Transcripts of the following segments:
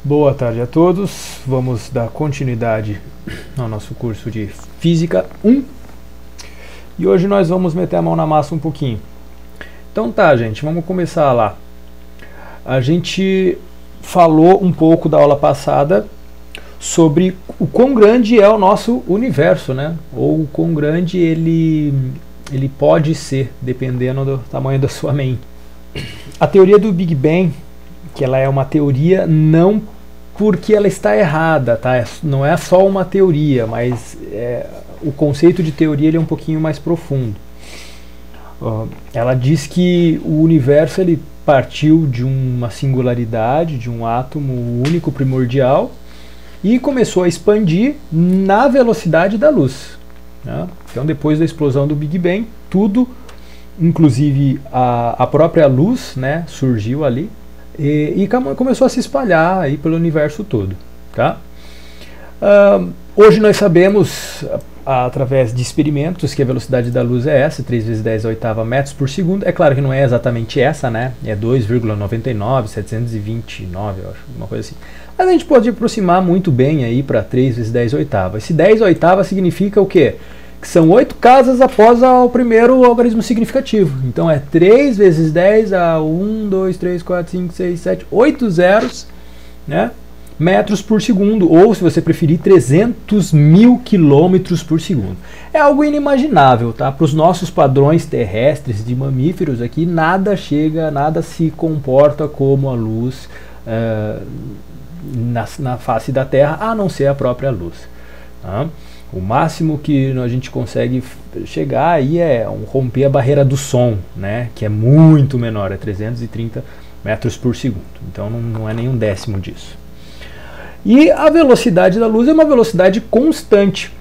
Boa tarde a todos. Vamos dar continuidade ao nosso curso de Física 1. E hoje nós vamos meter a mão na massa um pouquinho. Então tá, gente, vamos começar lá. A gente falou um pouco da aula passada sobre o quão grande é o nosso universo, né? Ou o quão grande ele pode ser, dependendo do tamanho da sua mente. A teoria do Big Bang, que ela é uma teoria não porque ela está errada, tá? Não é só uma teoria, mas o conceito de teoria ele é um pouquinho mais profundo. Ela diz que o universo ele partiu de uma singularidade, de um átomo único primordial e começou a expandir na velocidade da luz, né? Então, depois da explosão do Big Bang, tudo, inclusive a própria luz, né, surgiu ali e começou a se espalhar aí pelo universo todo, tá? Hoje nós sabemos, através de experimentos, que a velocidade da luz é essa, 3 vezes 10 a oitava metros por segundo. É claro que não é exatamente essa, né? É 2,99729, eu acho, alguma coisa assim. Mas a gente pode aproximar muito bem aí para 3 vezes 10 oitavas. Esse 10 oitavas significa o quê? Que são 8 casas após o primeiro algarismo significativo. Então é 3 vezes 10 a 1, 2, 3, 4, 5, 6, 7, 8 zeros, né? Metros por segundo, ou se você preferir, 300 mil quilômetros por segundo. É algo inimaginável, tá? Para os nossos padrões terrestres de mamíferos aqui, nada se comporta como a luz na face da Terra, a não ser a própria luz, tá? O máximo que a gente consegue chegar aí é romper a barreira do som, né? Que é muito menor, é 330 metros por segundo. Então não é nem um décimo disso. E a velocidade da luz é uma velocidade constante,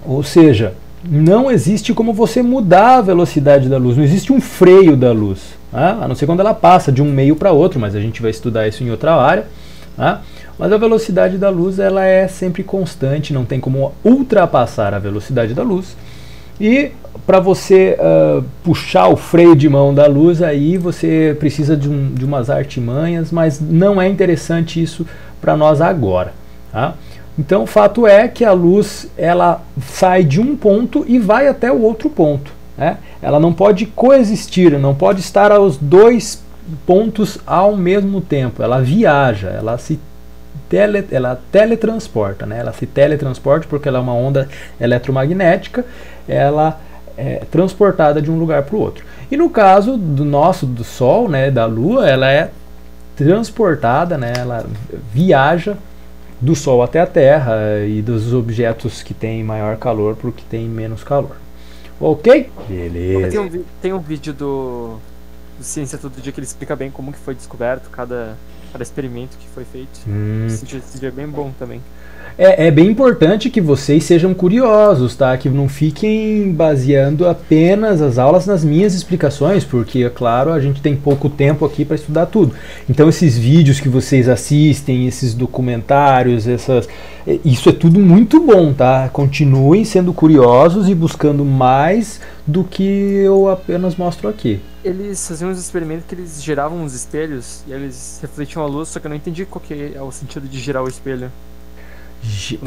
ou seja, não existe como você mudar a velocidade da luz, não existe um freio da luz, tá? A não ser quando ela passa de um meio para outro, mas a gente vai estudar isso em outra área, tá? Mas a velocidade da luz ela é sempre constante, não tem como ultrapassar a velocidade da luz. E para você puxar o freio de mão da luz, aí você precisa de umas artimanhas, mas não é interessante isso para nós agora, tá? Então o fato é que a luz ela sai de um ponto e vai até o outro ponto, né? Ela não pode coexistir, não pode estar aos dois pontos ao mesmo tempo. Ela viaja, ela teletransporta, né? Ela se teletransporta porque ela é uma onda eletromagnética, ela é transportada de um lugar para o outro. E no caso do Sol, né, da Lua, ela é transportada, né, ela viaja do Sol até a Terra e dos objetos que têm maior calor para o que tem menos calor. Ok? Beleza. Tem um vídeo do Ciência Todo Dia que ele explica bem como que foi descoberto cada experimento que foi feito. Esse vídeo é bem bom também. É bem importante que vocês sejam curiosos, tá? Que não fiquem baseando apenas as aulas nas minhas explicações, porque, é claro, a gente tem pouco tempo aqui para estudar tudo. Então, esses vídeos que vocês assistem, esses documentários, isso é tudo muito bom, tá? Continuem sendo curiosos e buscando mais do que eu apenas mostro aqui. Eles faziam uns experimentos que eles giravam uns espelhos e eles refletiam a luz, só que eu não entendi qual que é o sentido de girar o espelho. Eu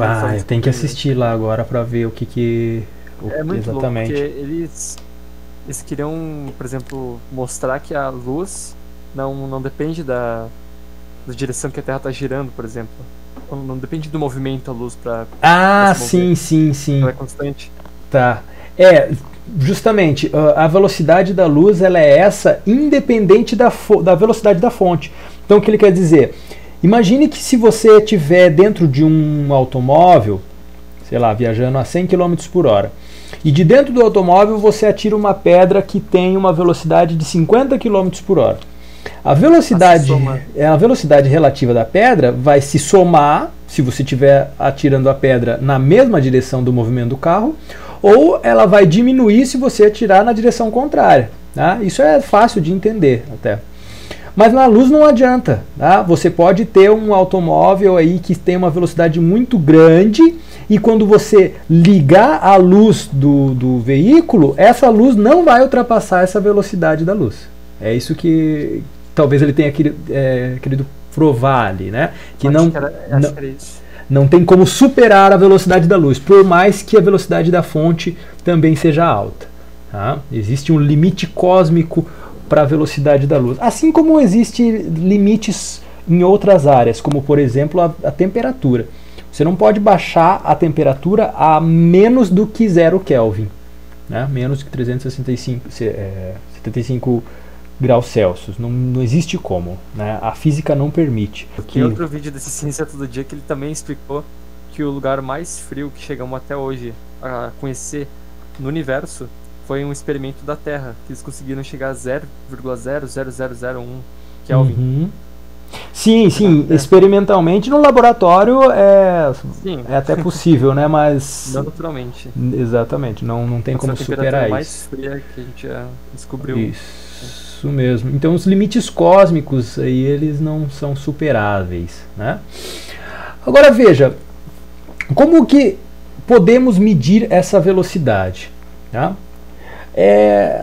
tenho que assistir lá agora pra ver o que é muito exatamente. Louco, porque eles queriam, por exemplo, mostrar que a luz não depende da direção que a Terra está girando, por exemplo. Não depende do movimento da luz para sim. Ela é constante. Tá. Justamente, a velocidade da luz ela é essa independente da velocidade da fonte. Então o que ele quer dizer? Imagine que se você estiver dentro de um automóvel, sei lá, viajando a 100 km por hora, e de dentro do automóvel você atira uma pedra que tem uma velocidade de 50 km por hora. A velocidade relativa da pedra vai se somar, se você estiver atirando a pedra na mesma direção do movimento do carro, ou ela vai diminuir se você atirar na direção contrária, tá? Isso é fácil de entender até. Mas na luz não adianta, tá? Você pode ter um automóvel aí que tem uma velocidade muito grande e quando você ligar a luz do veículo, essa luz não vai ultrapassar essa velocidade da luz. É isso que talvez ele tenha querido Frovali, né? Que Acho que era isso. Não tem como superar a velocidade da luz, por mais que a velocidade da fonte também seja alta. Tá? Existe um limite cósmico para a velocidade da luz. Assim como existem limites em outras áreas, como por exemplo a temperatura. Você não pode baixar a temperatura a menos do que 0 Kelvin. Né? Menos que 375 graus Celsius. Não existe como. Né? A física não permite. Tem outro vídeo desse Ciência Todo Dia que ele também explicou que o lugar mais frio que chegamos até hoje a conhecer no universo foi um experimento da Terra, que eles conseguiram chegar a 0,00001 Kelvin. Uhum. Sim, experimentalmente no laboratório é até possível, né? Mas não naturalmente. Exatamente, não tem como superar isso. Mais fria que a gente já descobriu. Isso mesmo. Então os limites cósmicos aí eles não são superáveis, né? Agora veja, como que podemos medir essa velocidade? Tá?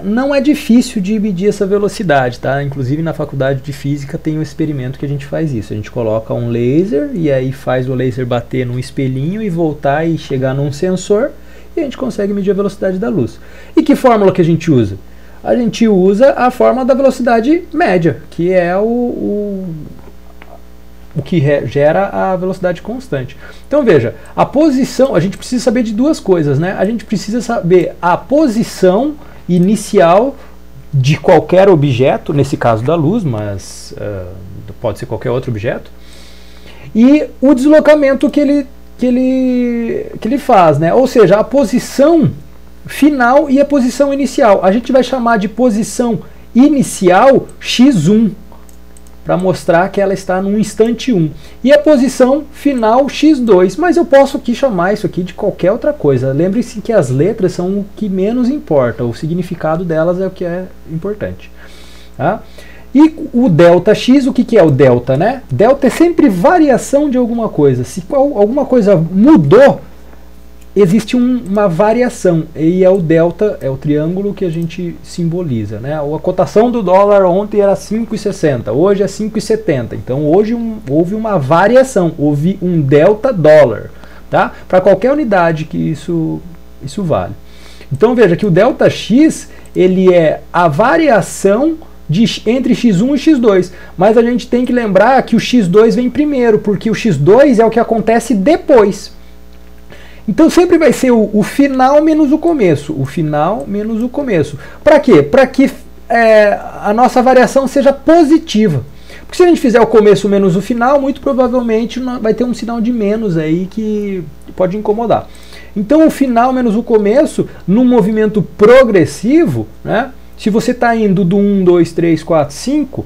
Não é difícil de medir essa velocidade, tá? Inclusive na faculdade de física tem um experimento que a gente faz isso. A gente coloca um laser e aí faz o laser bater num espelhinho e voltar e chegar num sensor e a gente consegue medir a velocidade da luz. E que fórmula que a gente usa? A gente usa a fórmula da velocidade média, que é o que gera a velocidade constante. Então veja, a posição, a gente precisa saber de duas coisas, né? A gente precisa saber a posição inicial de qualquer objeto, nesse caso da luz, mas pode ser qualquer outro objeto, e o deslocamento que ele faz, né? Ou seja, a posição final e a posição inicial. A gente vai chamar de posição inicial x1, para mostrar que ela está num instante 1. E a posição final x2, mas eu posso aqui chamar isso aqui de qualquer outra coisa. Lembre-se que as letras são o que menos importa, o significado delas é o que é importante. Tá? E o ΔX, o que é o delta? Né? Delta é sempre variação de alguma coisa. Se alguma coisa mudou, existe uma variação, e é o delta, é o triângulo que a gente simboliza. Né? A cotação do dólar ontem era 5,60, hoje é 5,70, então hoje houve uma variação, houve um delta dólar, tá? Para qualquer unidade que isso vale. Então veja que o delta x, ele é a variação entre x1 e x2, mas a gente tem que lembrar que o x2 vem primeiro, porque o x2 é o que acontece depois. Então sempre vai ser o final menos o começo. O final menos o começo. Para quê? Para que a nossa variação seja positiva. Porque se a gente fizer o começo menos o final, muito provavelmente vai ter um sinal de menos aí que pode incomodar. Então o final menos o começo, num movimento progressivo, né? Se você está indo do 1, 2, 3, 4, 5,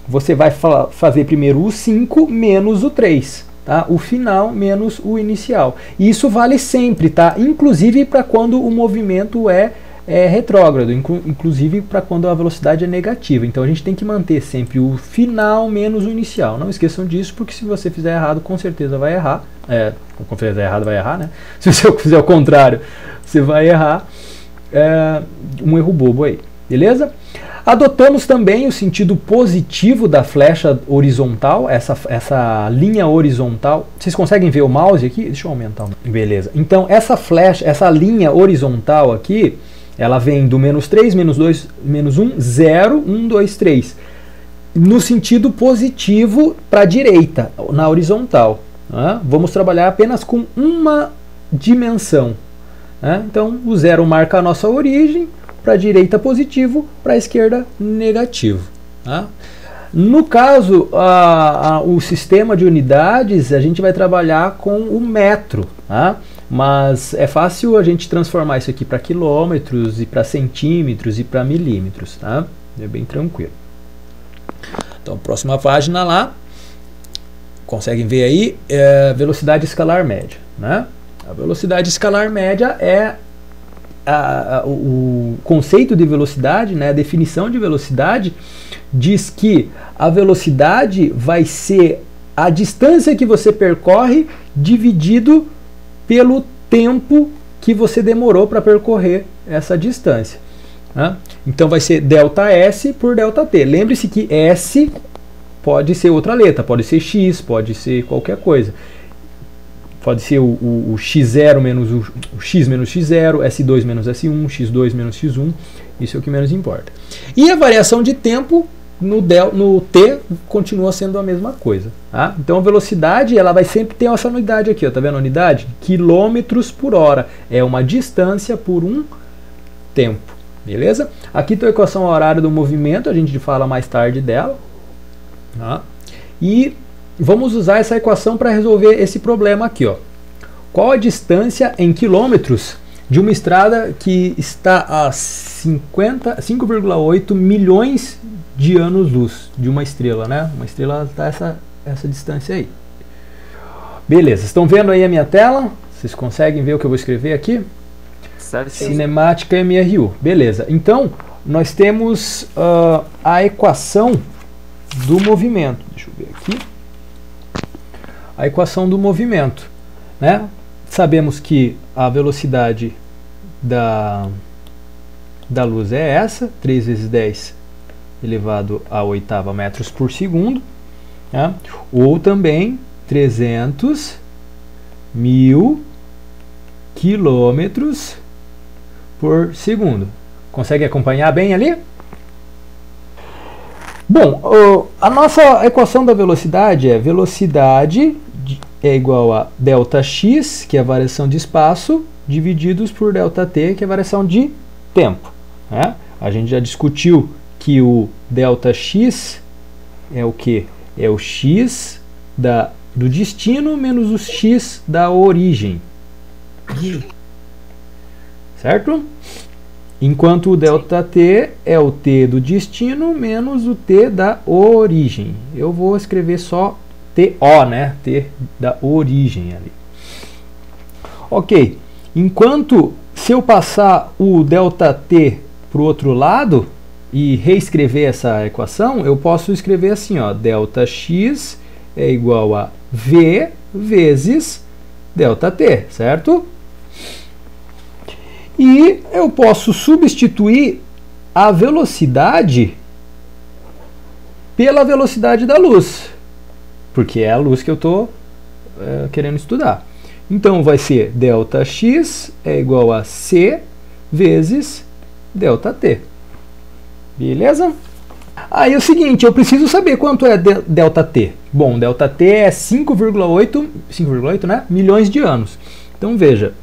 você vai fazer primeiro o 5 menos o 3. Tá? O final menos o inicial. E isso vale sempre, tá? Inclusive para quando o movimento é retrógrado, inclusive para quando a velocidade é negativa. Então a gente tem que manter sempre o final menos o inicial. Não esqueçam disso, porque se você fizer errado, com certeza vai errar. Com certeza errado vai errar, né? Se você fizer o contrário, você vai errar. Um erro bobo aí. Beleza? Adotamos também o sentido positivo da flecha horizontal, essa linha horizontal. Vocês conseguem ver o mouse aqui? Deixa eu aumentar. Beleza. Então essa flecha, essa linha horizontal aqui, ela vem do menos 3, menos 2, menos 1, 0, 1, 2, 3. No sentido positivo para a direita, na horizontal. Né? Vamos trabalhar apenas com uma dimensão. Né? Então o 0 marca a nossa origem, para a direita positivo, para a esquerda negativo. Tá? No caso, o sistema de unidades, a gente vai trabalhar com o metro, tá? Mas é fácil a gente transformar isso aqui para quilômetros, e para centímetros, e para milímetros. Tá? É bem tranquilo. Então, próxima página lá, conseguem ver aí, velocidade escalar média. Né? A velocidade escalar média é o conceito de velocidade, né, a definição de velocidade, diz que a velocidade vai ser a distância que você percorre dividido pelo tempo que você demorou para percorrer essa distância. Né? Então vai ser ΔS por ΔT. Lembre-se que S pode ser outra letra, pode ser x, pode ser qualquer coisa. Pode ser o x0 menos o x menos x0, S2 menos S1, x2 menos x1, isso é o que menos importa. E a variação de tempo no t continua sendo a mesma coisa. Tá? Então a velocidade ela vai sempre ter essa unidade aqui, ó, tá vendo a unidade? Quilômetros por hora, é uma distância por um tempo, beleza? Aqui tem a equação horária do movimento, a gente fala mais tarde dela. Tá? E vamos usar essa equação para resolver esse problema aqui, ó. Qual a distância em quilômetros de uma estrada que está a 5,8 milhões de anos-luz de uma estrela, né? Uma estrela está essa distância aí. Beleza, estão vendo aí a minha tela? Vocês conseguem ver o que eu vou escrever aqui? Cinemática MRU. Beleza, então nós temos a equação do movimento. Deixa eu ver aqui. A equação do movimento, né? Sabemos que a velocidade da luz é essa, 3 vezes 10 elevado a oitava metros por segundo, né? Ou também 300 mil quilômetros por segundo. Consegue acompanhar bem ali? Bom, a nossa equação da velocidade é velocidade é igual a ΔX, que é a variação de espaço, divididos por ΔT, que é a variação de tempo. Né? A gente já discutiu que o ΔX é o que? É o x do destino menos o x da origem. Certo? Enquanto o ΔT é o t do destino menos o t da origem. Eu vou escrever só TO, né? T da origem ali. Ok. Enquanto, se eu passar o ΔT para o outro lado e reescrever essa equação, eu posso escrever assim, ó, ΔX é igual a V vezes ΔT, certo? E eu posso substituir a velocidade pela velocidade da luz, porque é a luz que eu estou querendo estudar. Então vai ser ΔX é igual a C vezes ΔT. Beleza? Aí é o seguinte, eu preciso saber quanto é ΔT. Bom, ΔT é 5,8, né, milhões de anos. Então veja,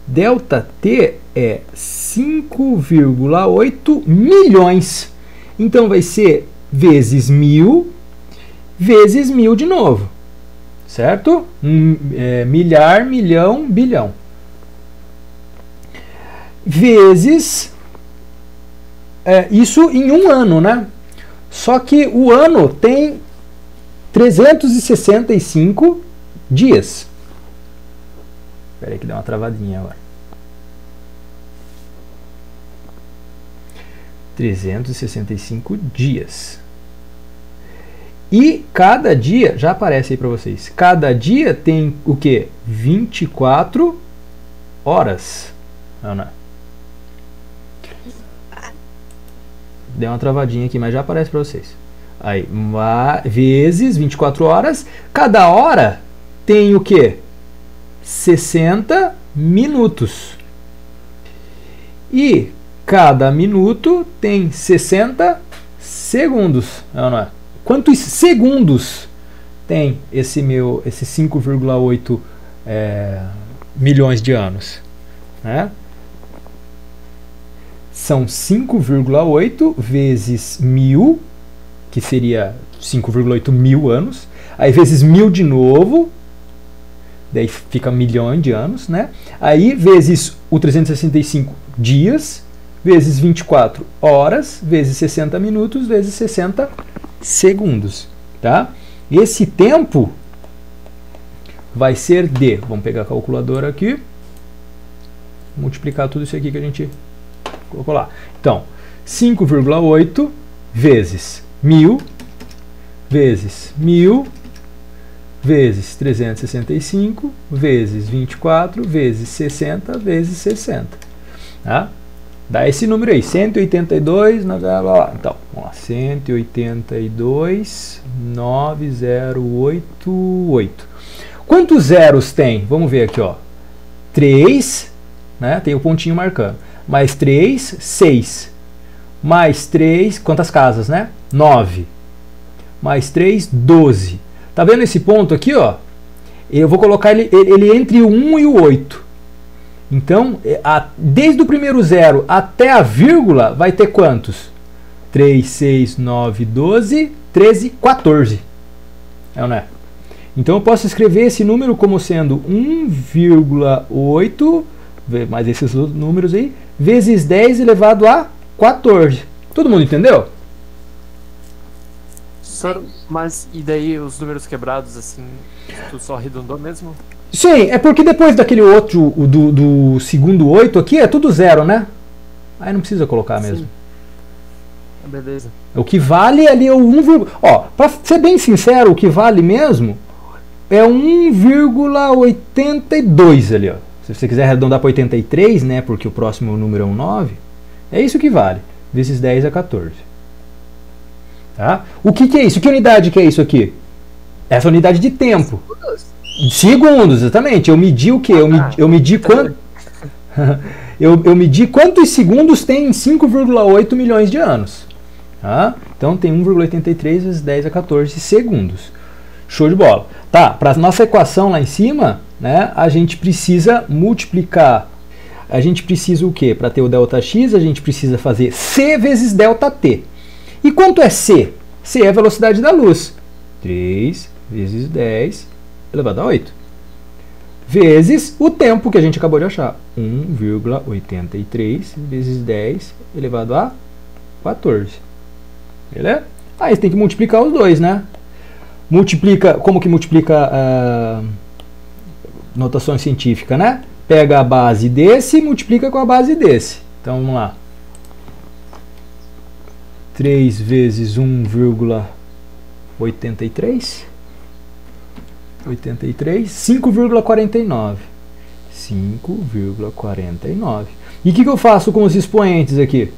ΔT é 5,8 milhões. Então vai ser vezes 1000 vezes 1000 de novo. Certo? Milhar, milhão, bilhão. Vezes isso em um ano, né? Só que o ano tem 365 dias. Espera aí que deu uma travadinha agora. 365 dias. E cada dia, já aparece aí para vocês, cada dia tem o que? 24 horas. Ana. Deu uma travadinha aqui, mas já aparece para vocês. Aí, vezes 24 horas. Cada hora tem o que? 60 minutos. E cada minuto tem 60 segundos. Não é? Quantos segundos tem esse 5,8 milhões de anos? Né? São 5,8 vezes 1000, que seria 5,8 mil anos. Aí vezes 1000 de novo, daí fica milhões de anos, né? Aí vezes o 365 dias, vezes 24 horas, vezes 60 minutos, vezes 60 segundos, tá? Esse tempo vai ser de, vamos pegar a calculadora aqui, multiplicar tudo isso aqui que a gente colocou lá. Então, 5,8 vezes 1000 vezes 1000 vezes 365 vezes 24 vezes 60 vezes 60, tá? Dá esse número aí, 182, blá, blá, blá. Então, Vamos lá, 182.908.8. Quantos zeros tem? Vamos ver aqui, ó. 3, né? Tem o pontinho marcando. Mais 3, 6. Mais 3, quantas casas, né? 9. Mais 3, 12. Tá vendo esse ponto aqui, ó? Eu vou colocar ele entre o 1 e o 8. Então, desde o primeiro zero até a vírgula, vai ter quantos? 3, 6, 9, 12, 13, 14. É ou não é? Então, eu posso escrever esse número como sendo 1,8, mais esses números aí, vezes 10 elevado a 14. Todo mundo entendeu? Mas e daí os números quebrados, assim, tu só arredondou mesmo? Sim, é porque depois daquele outro, do segundo 8 aqui, é tudo zero, né? Aí não precisa colocar mesmo. Sim. Beleza. O que vale ali é o 1, ó, pra ser bem sincero, o que vale mesmo é 1,82 ali, ó. Se você quiser arredondar para 83, né, porque o próximo número é um 9, é isso que vale, vezes 10 é 14. Tá? O que é isso? Que unidade que é isso aqui? Essa unidade de tempo. Segundos, exatamente. Eu medi o quê? Eu medi quanto... eu medi quantos segundos tem em 5,8 milhões de anos. Tá? Então tem 1,83 vezes 10 a 14 segundos. Show de bola. Tá, para nossa equação lá em cima, né, a gente precisa multiplicar. A gente precisa o quê? Para ter o ΔX, a gente precisa fazer C vezes ΔT. E quanto é C? C é a velocidade da luz. 3 vezes 10 elevado a 8. Vezes o tempo que a gente acabou de achar. 1,83 vezes 10 elevado a 14. Beleza? Aí você tem que multiplicar os dois, né? Multiplica, como que multiplica notação científica, né? Pega a base desse e multiplica com a base desse. Então vamos lá. 3 vezes 1,83. 5,49. 5,49. E o que eu faço com os expoentes aqui?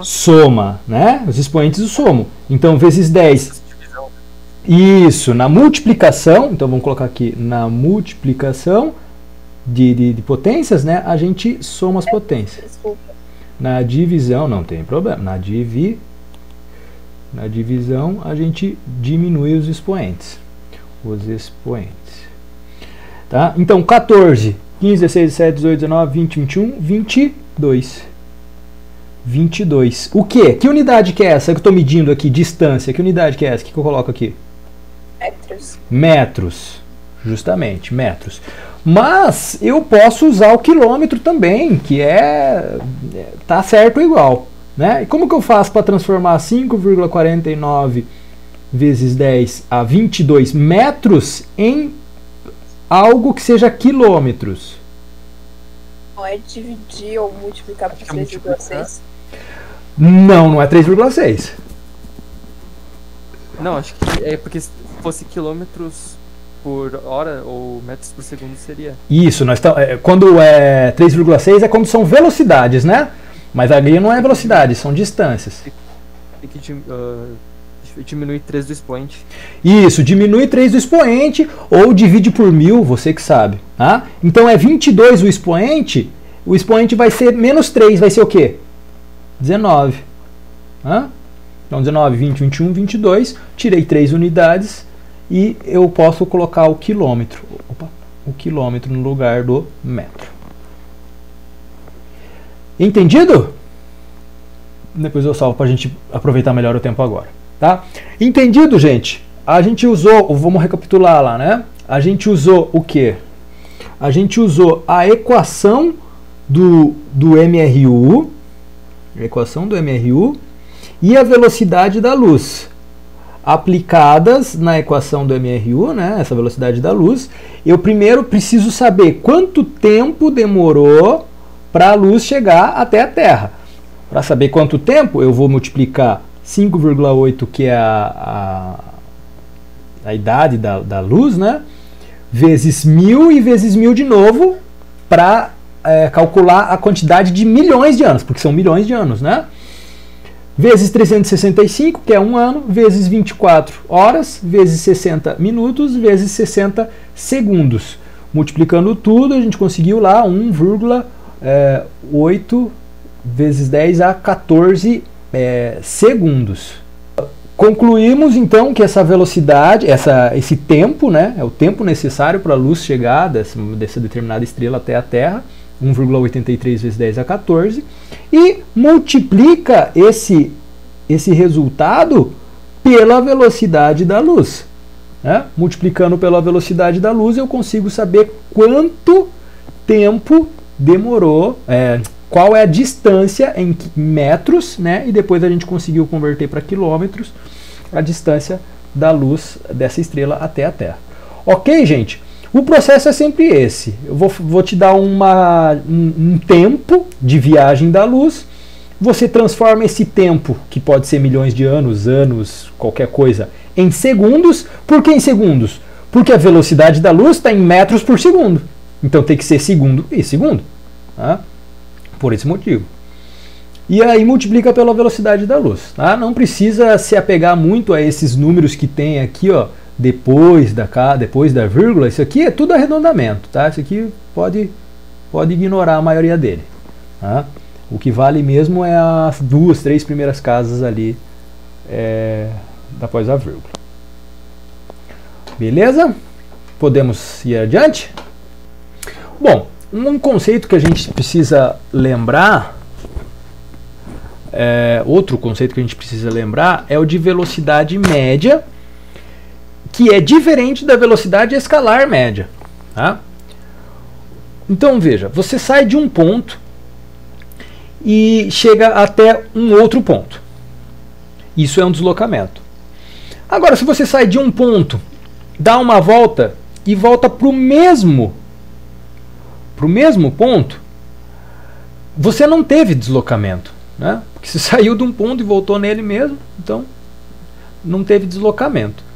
Soma, né? Os expoentes eu somo. Então, vezes 10. Isso, na multiplicação, então vamos colocar aqui, na multiplicação de potências, né? A gente soma as potências. Desculpa. Na divisão, não tem problema. Na divisão, a gente diminui os expoentes. Tá? Então, 14, 15, 16, 17, 18, 19, 20, 21, 22. 22. O quê? Que unidade que é essa que eu estou medindo aqui? Distância. Que unidade que é essa? O que eu coloco aqui? Metros. Metros. Justamente, metros. Mas eu posso usar o quilômetro também, que tá certo igual. Né? E como que eu faço para transformar 5,49 vezes 10 a 22 metros em algo que seja quilômetros? Não é dividir ou multiplicar por 3,6? Não é 3,6. Não, acho que é porque se fosse quilômetros por hora ou metros por segundo seria. Isso, quando é 3,6 é quando são velocidades, né? Mas ali não é velocidade, são distâncias. Tem que diminuir 3 do expoente. Isso, diminui 3 do expoente ou divide por 1000, você que sabe. Tá? Então é 22 o expoente vai ser menos 3, vai ser o quê? 19. Tá? Então 19, 20, 21, 22, tirei 3 unidades e eu posso colocar o quilômetro. O quilômetro no lugar do metro. Entendido? Depois eu salvo para a gente aproveitar melhor o tempo agora. Tá? Entendido, gente? A gente usou, vamos recapitular lá, né? A gente usou o quê? A gente usou a equação do MRU, e a velocidade da luz. Aplicadas na equação do MRU, né? Essa velocidade da luz, eu primeiro preciso saber quanto tempo demorou para a luz chegar até a Terra. Para saber quanto tempo, eu vou multiplicar 5,8, que é a idade da luz, né? Vezes 1000 e vezes 1000 de novo, para calcular a quantidade de milhões de anos, porque são milhões de anos, né? Vezes 365, que é 1 ano, vezes 24 horas, vezes 60 minutos, vezes 60 segundos. Multiplicando tudo, a gente conseguiu lá 1,8 vezes 10 a 14 segundos. Concluímos então que essa velocidade, esse tempo, né, é o tempo necessário para a luz chegar dessa determinada estrela até a Terra, 1,83 vezes 10 a 14, e multiplica esse resultado pela velocidade da luz. Né? Multiplicando pela velocidade da luz, eu consigo saber quanto tempo demorou, qual é a distância em metros, né? E depois a gente conseguiu converter para quilômetros a distância da luz dessa estrela até a Terra. Ok, gente? O processo é sempre esse. Eu vou te dar um tempo de viagem da luz. Você transforma esse tempo, que pode ser milhões de anos, qualquer coisa, em segundos. Por que em segundos? Porque a velocidade da luz está em metros por segundo. Então tem que ser segundo e segundo. Tá? Por esse motivo. E aí multiplica pela velocidade da luz. Tá? Não precisa se apegar muito a esses números que tem aqui, ó. Depois da vírgula, isso aqui é tudo arredondamento, tá? Isso aqui pode ignorar a maioria dele. Tá? O que vale mesmo é as 2, 3 primeiras casas ali após a vírgula. Beleza? Podemos ir adiante? Bom, um conceito que a gente precisa lembrar, outro conceito que a gente precisa lembrar é o de velocidade média, que é diferente da velocidade escalar média. Tá? Então veja, você sai de um ponto e chega até um outro ponto. Isso é um deslocamento. Agora, se você sai de um ponto, dá uma volta e volta para o mesmo ponto, você não teve deslocamento. Né? Porque você saiu de um ponto e voltou nele mesmo, então não teve deslocamento.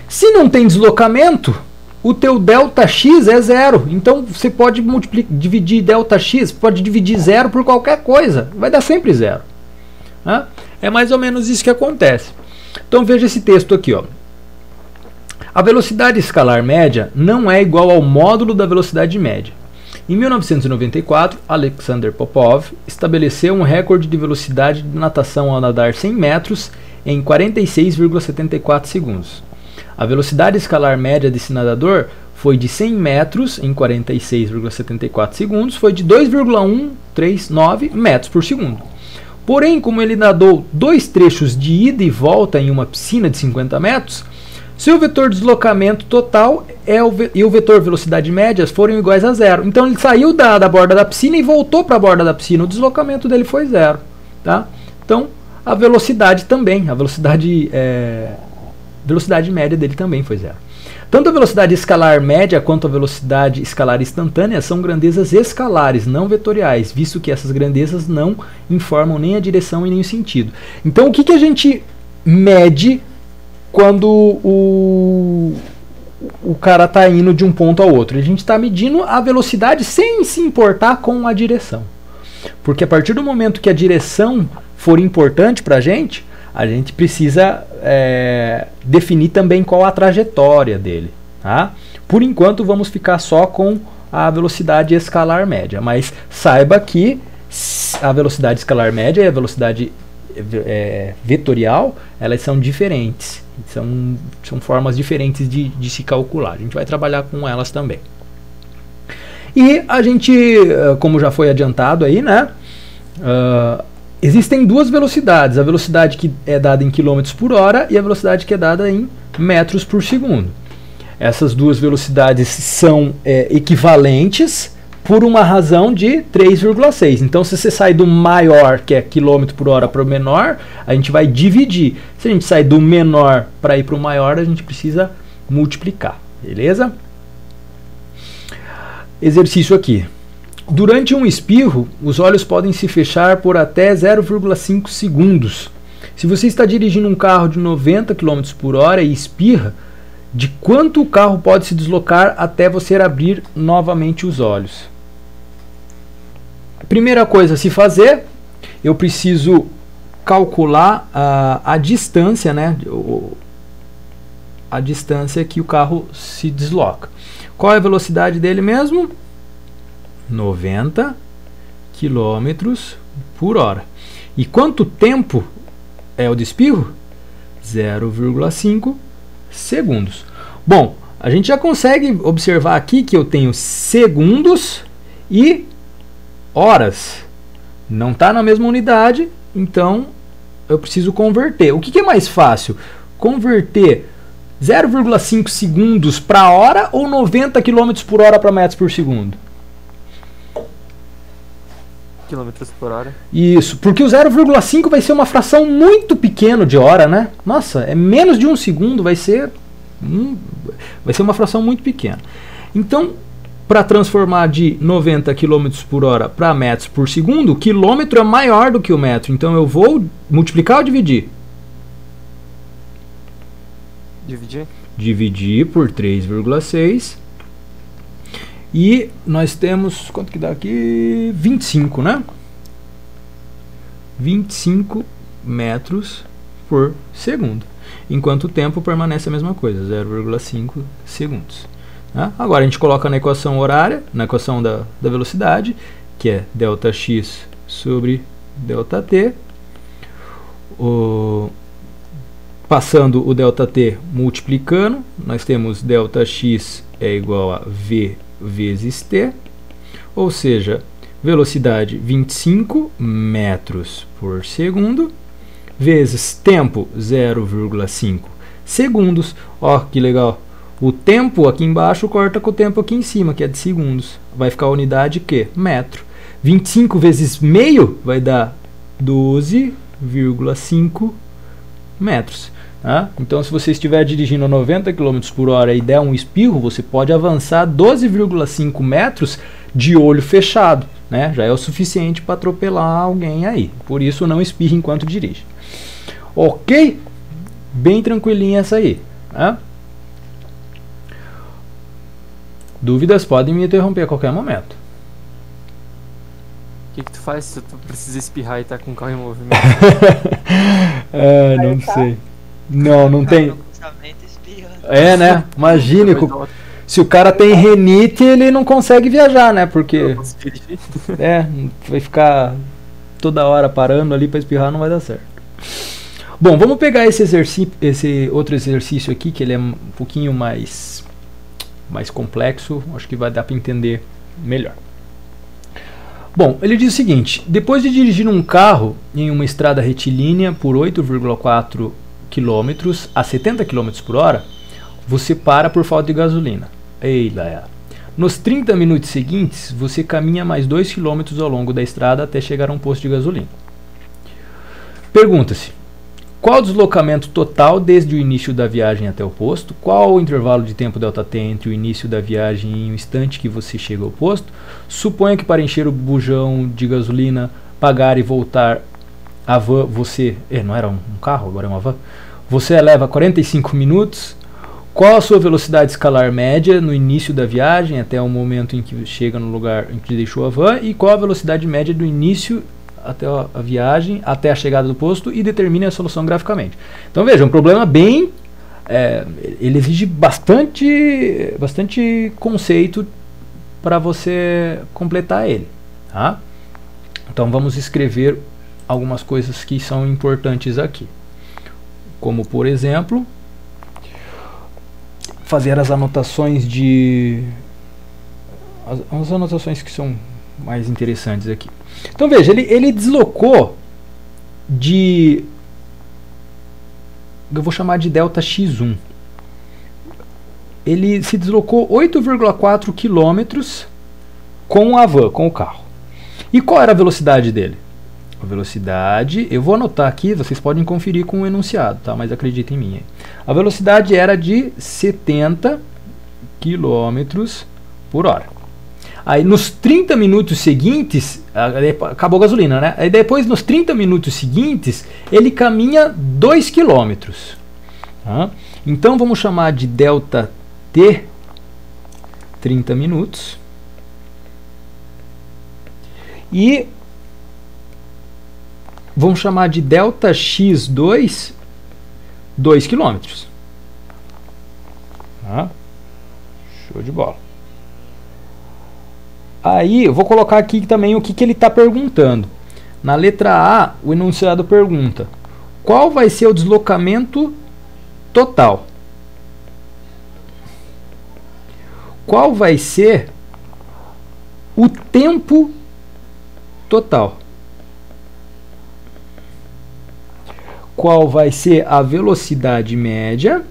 Se não tem deslocamento, o teu ΔX é zero. Então você pode dividir ΔX, pode dividir zero por qualquer coisa. Vai dar sempre zero. Né? É mais ou menos isso que acontece. Então veja esse texto aqui. Ó. A velocidade escalar média não é igual ao módulo da velocidade média. Em 1994, Alexander Popov estabeleceu um recorde de velocidade de natação ao nadar 100 metros em 46,74 segundos. A velocidade escalar média desse nadador foi de 100 metros em 46,74 segundos, foi de 2,139 metros por segundo. Porém, como ele nadou 2 trechos de ida e volta em uma piscina de 50 metros, seu vetor de deslocamento total e o vetor velocidade média foram iguais a zero. Então ele saiu da borda da piscina e voltou para a borda da piscina. O deslocamento dele foi zero. Tá? Então a velocidade também, a velocidade média dele também foi zero. Tanto a velocidade escalar média quanto a velocidade escalar instantânea são grandezas escalares, não vetoriais, visto que essas grandezas não informam nem a direção e nem o sentido. Então o que a gente mede quando o cara está indo de um ponto ao outro? A gente está medindo a velocidade sem se importar com a direção. Porque a partir do momento que a direção for importante para a gente precisa definir também qual a trajetória dele. Tá? Por enquanto vamos ficar só com a velocidade escalar média, mas saiba que a velocidade escalar média e a velocidade vetorial, elas são diferentes, são formas diferentes de se calcular. A gente vai trabalhar com elas também. E a gente, como já foi adiantado aí, né? Existem duas velocidades, a velocidade que é dada em km por hora e a velocidade que é dada em metros por segundo. Essas duas velocidades são equivalentes por uma razão de 3,6. Então, se você sai do maior, que é km por hora, para o menor, a gente vai dividir. Se a gente sai do menor para ir para o maior, a gente precisa multiplicar. Beleza? Exercício aqui. Durante um espirro, os olhos podem se fechar por até 0,5 segundos. Se você está dirigindo um carro de 90 km por hora e espirra, de quanto o carro pode se deslocar até você abrir novamente os olhos? Primeira coisa a se fazer, eu preciso calcular a distância, né? A distância que o carro se desloca. Qual é a velocidade dele mesmo? 90 km por hora. E quanto tempo é o espirro? 0,5 segundos. Bom, a gente já consegue observar aqui que eu tenho segundos e horas. Não está na mesma unidade, então eu preciso converter. O que é mais fácil? Converter 0,5 segundos para hora ou 90 km por hora para metros por segundo? Quilômetros por hora. Isso, porque o 0,5 vai ser uma fração muito pequena de hora, né? Nossa, é menos de um segundo, vai ser uma fração muito pequena. Então, para transformar de 90 km por hora para metros por segundo, o quilômetro é maior do que o metro. Então eu vou multiplicar ou dividir? Dividir? Dividir por 3,6. E nós temos, quanto que dá aqui? 25, né? 25 metros por segundo. Enquanto o tempo permanece a mesma coisa, 0,5 segundos. Tá? Agora a gente coloca na equação horária, na equação da velocidade, que é ΔX sobre ΔT. Passando o ΔT multiplicando, nós temos ΔX é igual a V vezes T, ou seja, velocidade 25 metros por segundo, vezes tempo 0,5 segundos. Ó, que legal! O tempo aqui embaixo corta com o tempo aqui em cima, que é de segundos. Vai ficar a unidade que? Metro. 25 vezes meio vai dar 12,5 metros. Tá? Então, se você estiver dirigindo a 90 km por hora e der um espirro, você pode avançar 12,5 metros de olho fechado. Né? Já é o suficiente para atropelar alguém aí. Por isso, não espirre enquanto dirige. Ok? Bem tranquilinha essa aí. Tá? Dúvidas podem me interromper a qualquer momento. O que tu faz se tu precisa espirrar e tá com o carro em movimento? Não sei. Não tem. É, né? Imagine, se o cara tem renite, ele não consegue viajar, né? Porque vai ficar toda hora parando ali para espirrar, não vai dar certo. Bom, vamos pegar esse outro exercício aqui, que ele é um pouquinho mais complexo, acho que vai dar para entender melhor. Bom, ele diz o seguinte: depois de dirigir um carro em uma estrada retilínea por 8,4 km a 70 km por hora, você para por falta de gasolina. Nos 30 minutos seguintes, você caminha mais 2 km ao longo da estrada até chegar a um posto de gasolina. Pergunta-se: qual o deslocamento total desde o início da viagem até o posto? Qual o intervalo de tempo ΔT entre o início da viagem e o instante que você chega ao posto? Suponha que para encher o bujão de gasolina, pagar e voltar a van, você... não era um carro, agora é uma van. Você leva 45 minutos. Qual a sua velocidade escalar média no início da viagem até o momento em que chega no lugar em que deixou a van? E qual a velocidade média do início até a viagem, até a chegada do posto, e determine a solução graficamente. Então veja, um problema bem... ele exige bastante conceito para você completar ele. Tá? Então vamos escrever algumas coisas que são importantes aqui. Como, por exemplo, fazer as anotações as anotações que são mais interessantes aqui. Então veja, ele deslocou eu vou chamar de ΔX1. Ele se deslocou 8,4 km com a van, com o carro. E qual era a velocidade dele? A velocidade, eu vou anotar aqui, vocês podem conferir com o enunciado, tá? Mas acreditem em mim. A velocidade era de 70 km por hora. Aí nos 30 minutos seguintes, acabou a gasolina, né? Aí depois nos 30 minutos seguintes, ele caminha 2 km. Tá? Então vamos chamar de ΔT 30 minutos. E vamos chamar de ΔX2 2 km. Tá? Show de bola. Aí eu vou colocar aqui também o que ele está perguntando. Na letra A, o enunciado pergunta: qual vai ser o deslocamento total? Qual vai ser o tempo total? Qual vai ser a velocidade média?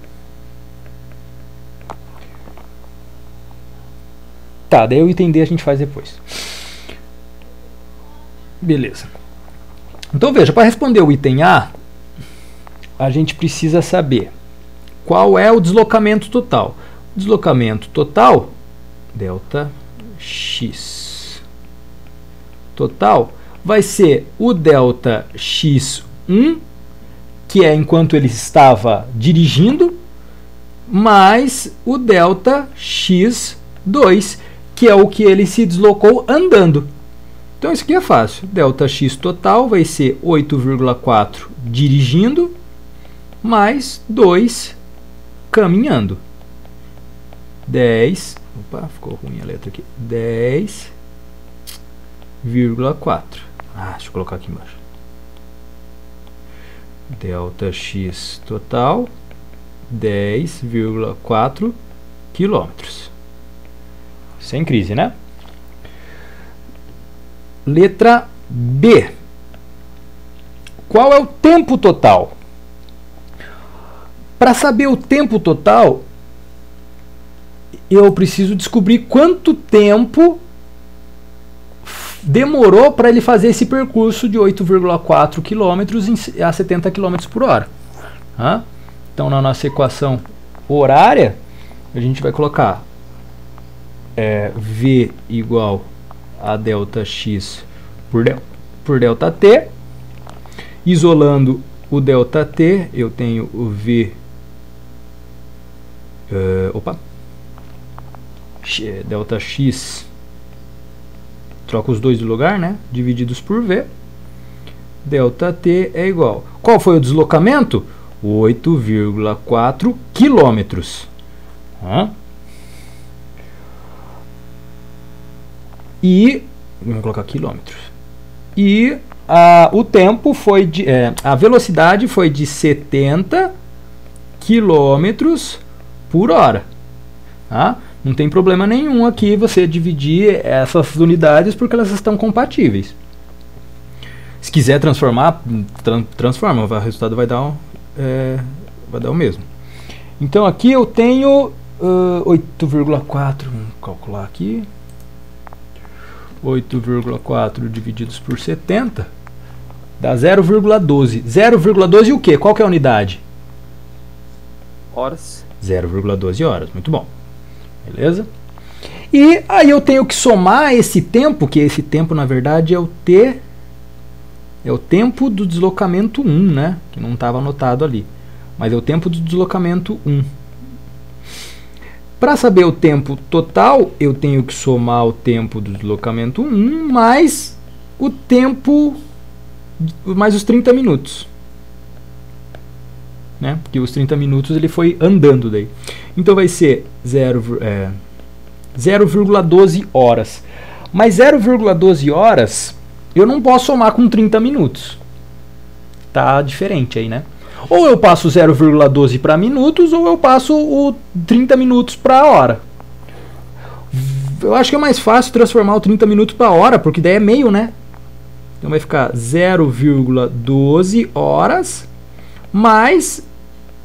Tá, daí eu entender a gente faz depois. Beleza. Então veja, para responder o item A, a gente precisa saber qual é o deslocamento total. O deslocamento total, ΔX total, vai ser o ΔX1, que é enquanto ele estava dirigindo, mais o ΔX2, que é o que ele se deslocou andando. Então isso aqui é fácil. ΔX total vai ser 8,4 dirigindo, mais 2 caminhando. 10, opa, ficou ruim a letra aqui. 10,4. Deixa eu colocar aqui embaixo. ΔX total 10,4 quilômetros. Sem crise, né? Letra B. Qual é o tempo total? Para saber o tempo total, eu preciso descobrir quanto tempo demorou para ele fazer esse percurso de 8,4 km a 70 km por hora. Então, na nossa equação horária, a gente vai colocar V igual a ΔX por ΔT. Isolando o ΔT, eu tenho o V... ΔX, troca os dois de lugar, né? Divididos por V. ΔT é igual. Qual foi o deslocamento? 8,4 quilômetros. E vamos colocar quilômetros. E o tempo foi de a velocidade foi de 70 quilômetros por hora. Não tem problema nenhum aqui você dividir essas unidades porque elas estão compatíveis. Se quiser transformar, transforma, o resultado vai dar o mesmo. Então aqui eu tenho 8,4, vamos calcular aqui. 8,4 divididos por 70 dá 0,12. 0,12 o quê? Qual que é a unidade? Horas. 0,12 horas, muito bom. Beleza? E aí eu tenho que somar esse tempo, que esse tempo na verdade é o tempo do deslocamento 1, né? Que não estava anotado ali. Mas é o tempo do deslocamento 1. Para saber o tempo total, eu tenho que somar o tempo do deslocamento 1 mais o tempo, mais os 30 minutos. Né? Porque os 30 minutos ele foi andando daí. Então vai ser 0,12 horas. Mas 0,12 horas eu não posso somar com 30 minutos. Tá diferente aí, né? Ou eu passo 0,12 para minutos, ou eu passo o 30 minutos para hora. Eu acho que é mais fácil transformar o 30 minutos para hora, porque daí é meio, né? Então vai ficar 0,12 horas mais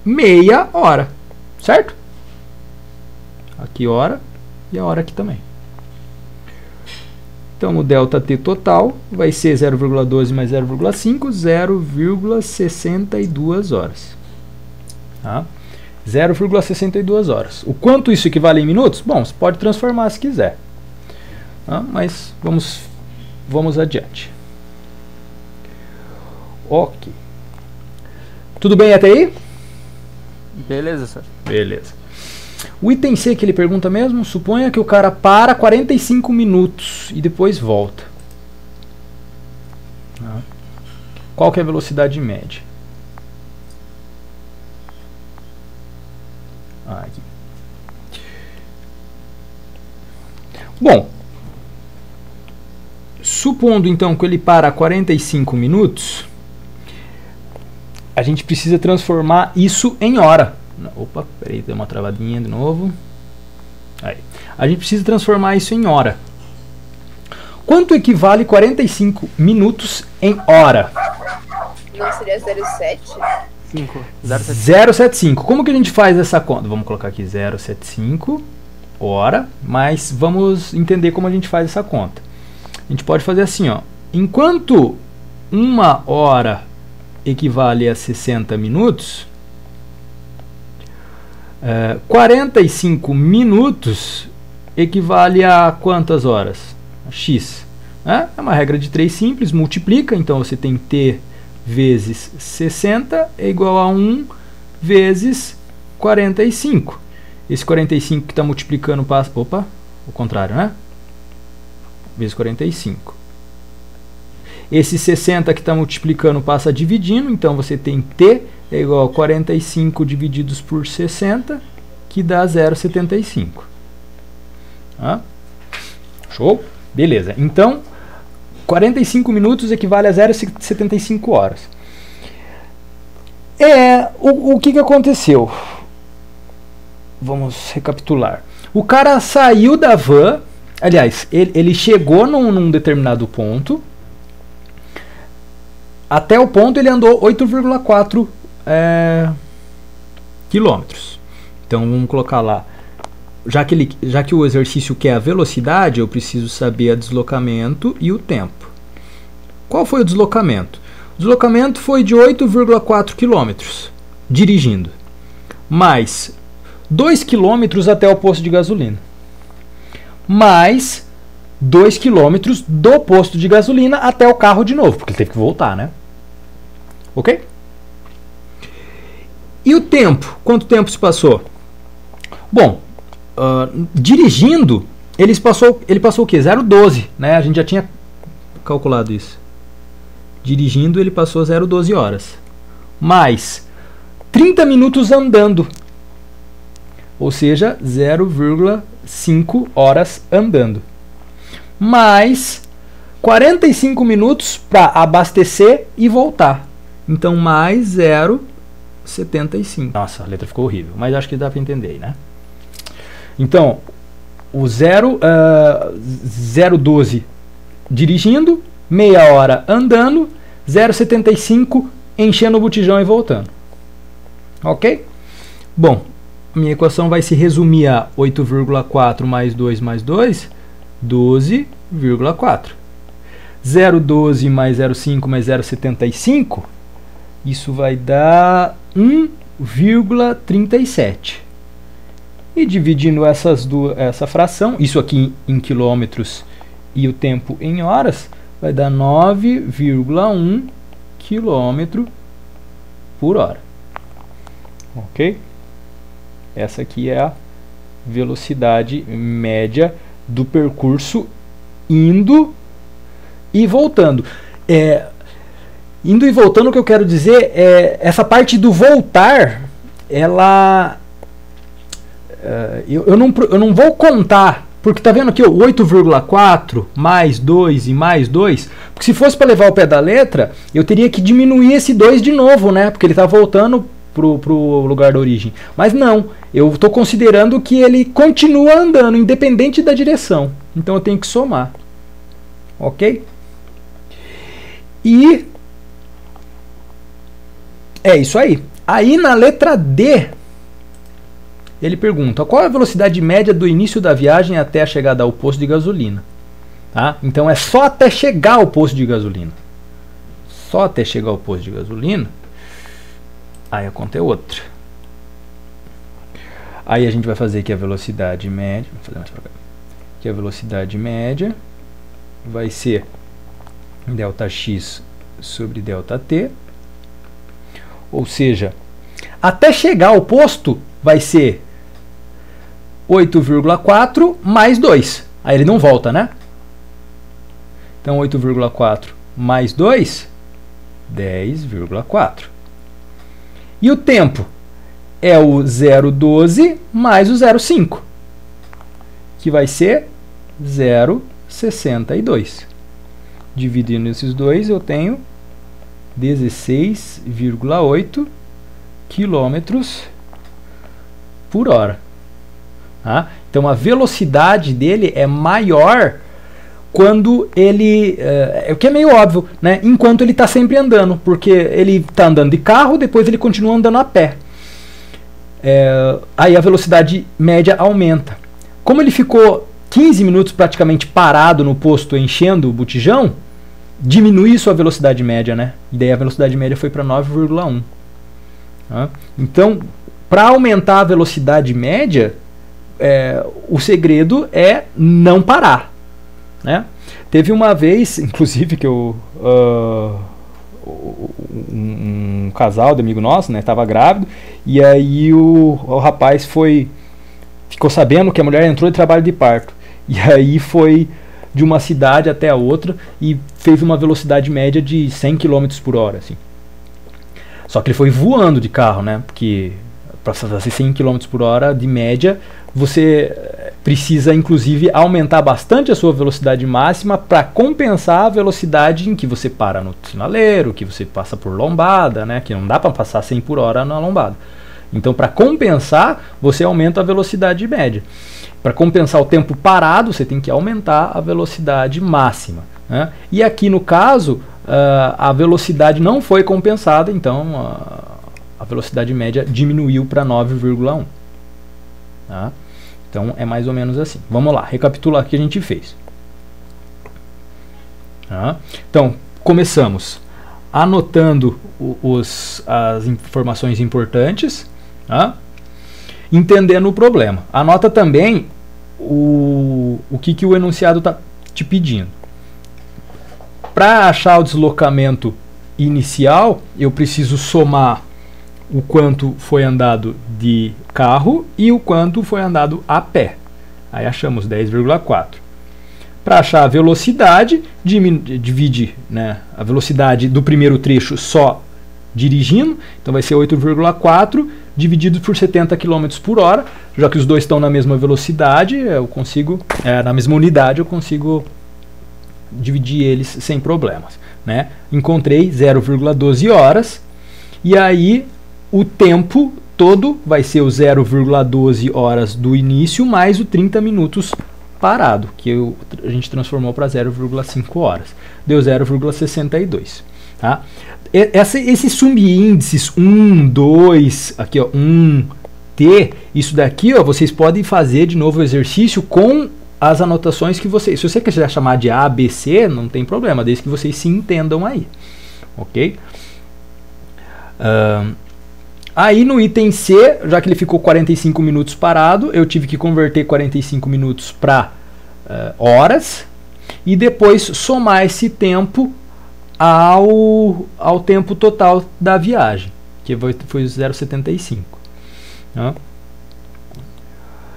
meia hora, certo? Aqui hora e a hora aqui também. Então o ΔT total vai ser 0,12 mais 0,5, 0,62 horas. Tá? 0,62 horas. O quanto isso equivale em minutos? Bom, você pode transformar se quiser. Tá? Mas vamos adiante. Ok. Tudo bem até aí? Beleza, senhor. Beleza. O item C que ele pergunta mesmo, suponha que o cara para 45 minutos e depois volta. Qual que é a velocidade média? Aqui. Bom, supondo então que ele para a 45 minutos, a gente precisa transformar isso em hora. Opa, peraí, deu uma travadinha de novo. Aí. A gente precisa transformar isso em hora. Quanto equivale 45 minutos em hora? Não seria 0,7? 0,75. Como que a gente faz essa conta? Vamos colocar aqui 0,75 hora, mas vamos entender como a gente faz essa conta. A gente pode fazer assim, ó. Enquanto uma hora equivale a 60 minutos, 45 minutos equivale a quantas horas? A x. É uma regra de 3 simples, multiplica, então você tem t vezes 60 é igual a 1 vezes 45. Esse 45 que está multiplicando passa... Opa, o contrário, né? Vezes 45. Esse 60 que está multiplicando passa dividindo, então você tem t é igual a 45 divididos por 60, que dá 0,75. Show? Beleza. Então, 45 minutos equivale a 0,75 horas. O que aconteceu? Vamos recapitular. O cara saiu da van, aliás, ele chegou num determinado ponto. Até o ponto ele andou 8,4 quilômetros. Então vamos colocar lá. Já que o exercício quer a velocidade, eu preciso saber o deslocamento e o tempo. Qual foi o deslocamento? O deslocamento foi de 8,4 quilômetros dirigindo, mais 2 quilômetros até o posto de gasolina, mais 2 quilômetros do posto de gasolina até o carro de novo, porque ele teve que voltar, né? Ok? E o tempo? Quanto tempo se passou? Bom, dirigindo, ele passou o quê? 0,12, né? A gente já tinha calculado isso. Dirigindo, ele passou 0,12 horas. Mais 30 minutos andando. Ou seja, 0,5 horas andando. Mais 45 minutos para abastecer e voltar. Então, mais 0,75. Nossa, a letra ficou horrível, mas acho que dá para entender, né? Então, o 0,12 dirigindo, meia hora andando, 0,75 enchendo o botijão e voltando. Ok? Bom, minha equação vai se resumir a 8,4 mais 2 mais 2, 12,4. 0,12 mais 0,5 mais 0,75, isso vai dar 1,37. E dividindo essa fração, isso aqui em quilômetros e o tempo em horas, vai dar 9,1 km por hora. Ok? Essa aqui é a velocidade média do percurso indo e voltando. Indo e voltando, o que eu quero dizer é essa parte do voltar, ela eu não vou contar, porque tá vendo aqui o 8,4 mais 2 e mais 2, porque se fosse para levar o pé da letra, eu teria que diminuir esse 2 de novo, né? Porque ele tá voltando pro lugar da origem. Mas não, eu estou considerando que ele continua andando, independente da direção. Então eu tenho que somar. Ok? E é isso aí. Aí na letra D, ele pergunta: qual é a velocidade média do início da viagem até a chegada ao posto de gasolina? Tá? Então é só até chegar ao posto de gasolina. Só até chegar ao posto de gasolina. Aí a conta é outra. Aí a gente vai fazer aqui a velocidade média. Vou fazer mais pra cá. Aqui a velocidade média vai ser ΔX sobre ΔT. Ou seja, até chegar ao posto vai ser 8,4 mais 2. Aí ele não volta, né? Então 8,4 mais 2 10,4. E o tempo é o 0,12 mais o 0,5, que vai ser 0,62. Dividindo esses dois, eu tenho 16,8 quilômetros por hora. Tá? Então a velocidade dele é maior quando ele, o que é meio óbvio, né? Enquanto ele está sempre andando, porque ele está andando de carro, depois ele continua andando a pé. Aí a velocidade média aumenta. Como ele ficou 15 minutos praticamente parado no posto enchendo o botijão, diminui sua velocidade média, né? E daí a velocidade média foi para 9,1. Tá? Então, para aumentar a velocidade média, o segredo é não parar. Né? Teve uma vez, inclusive, que um casal de amigo nosso, né, estava grávido, e aí o rapaz ficou sabendo que a mulher entrou em trabalho de parto, e aí foi de uma cidade até a outra e fez uma velocidade média de 100 km por hora. Assim. Só que ele foi voando de carro, né? Porque para fazer 100 km por hora de média, você precisa inclusive aumentar bastante a sua velocidade máxima para compensar a velocidade em que você para no sinaleiro, que você passa por lombada, né? Que não dá para passar 100 por hora na lombada. Então, para compensar, você aumenta a velocidade média. Para compensar o tempo parado, você tem que aumentar a velocidade máxima. Né? E aqui no caso, a velocidade não foi compensada, então a velocidade média diminuiu para 9,1. Tá? Então é mais ou menos assim. Vamos lá, recapitular o que a gente fez. Tá? Então, começamos anotando as informações importantes, tá? Entendendo o problema. Anota também o que o enunciado está te pedindo. Para achar o deslocamento inicial, eu preciso somar o quanto foi andado de carro e o quanto foi andado a pé. Aí achamos 10,4. Para achar a velocidade, divide, né, a velocidade do primeiro trecho só dirigindo, então vai ser 8,4 dividido por 70 km por hora, já que os dois estão na mesma velocidade, eu consigo, na mesma unidade, eu consigo dividir eles sem problemas. Né? Encontrei 0,12 horas, e aí o tempo todo vai ser o 0,12 horas do início mais o 30 minutos parado, que a gente transformou para 0,5 horas. Deu 0,62. Tá? Esses subíndices 1, 2, aqui ó, 1, T, isso daqui ó, vocês podem fazer de novo o exercício com as anotações que vocês... Se você quiser chamar de A, B, C, não tem problema, desde que vocês se entendam aí. Ok? Aí no item C, já que ele ficou 45 minutos parado, eu tive que converter 45 minutos para horas e depois somar esse tempo ao tempo total da viagem, que foi 0,75. Tá?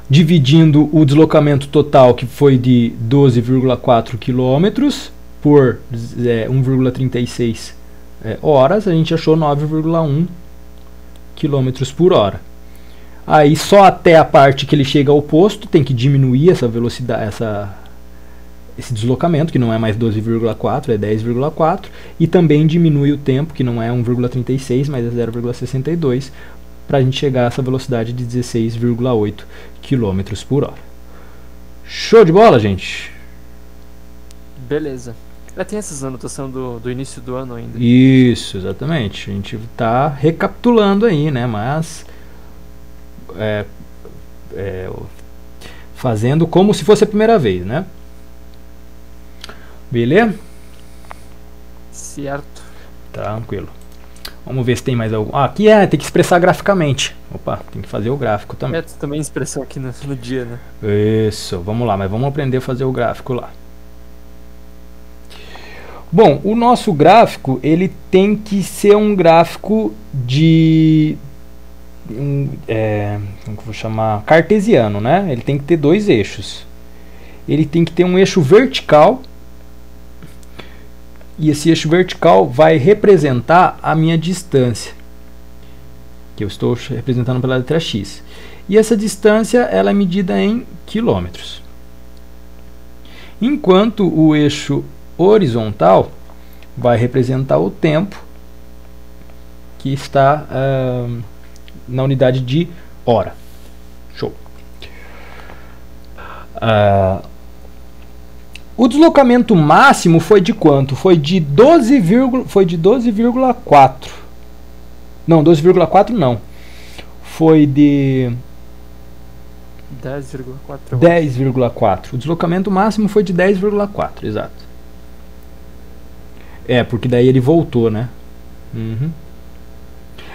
Dividindo o deslocamento total, que foi de 12,4 km por 1,36 horas, a gente achou 9,1 km por hora. Aí só até a parte que ele chega ao posto tem que diminuir essa velocidade, esse deslocamento, que não é mais 12,4, é 10,4, e também diminui o tempo, que não é 1,36, mas é 0,62, para a gente chegar a essa velocidade de 16,8 km por hora. Show de bola, gente? Beleza. Tem essas anotações do início do ano ainda. Isso, exatamente. A gente está recapitulando aí, né? Mas fazendo como se fosse a primeira vez, né? Beleza? Certo. Tranquilo. Vamos ver se tem mais algum. Aqui tem que expressar graficamente. Opa, tem que fazer o gráfico também. Também expressão aqui no dia, né? Isso, vamos lá, mas vamos aprender a fazer o gráfico lá. Bom, o nosso gráfico, ele tem que ser um gráfico de... como que eu vou chamar? Cartesiano, né? Ele tem que ter dois eixos. Ele tem que ter um eixo vertical e esse eixo vertical vai representar a minha distância, que eu estou representando pela letra x. E essa distância ela é medida em quilômetros. Enquanto o eixo horizontal vai representar o tempo, que está na unidade de hora. Show. O deslocamento máximo foi de quanto? Foi de 12,4. Não, 12,4 não. Foi de 10,4. 10,4. O deslocamento máximo foi de 10,4, exato. É, porque daí ele voltou, né? Uhum.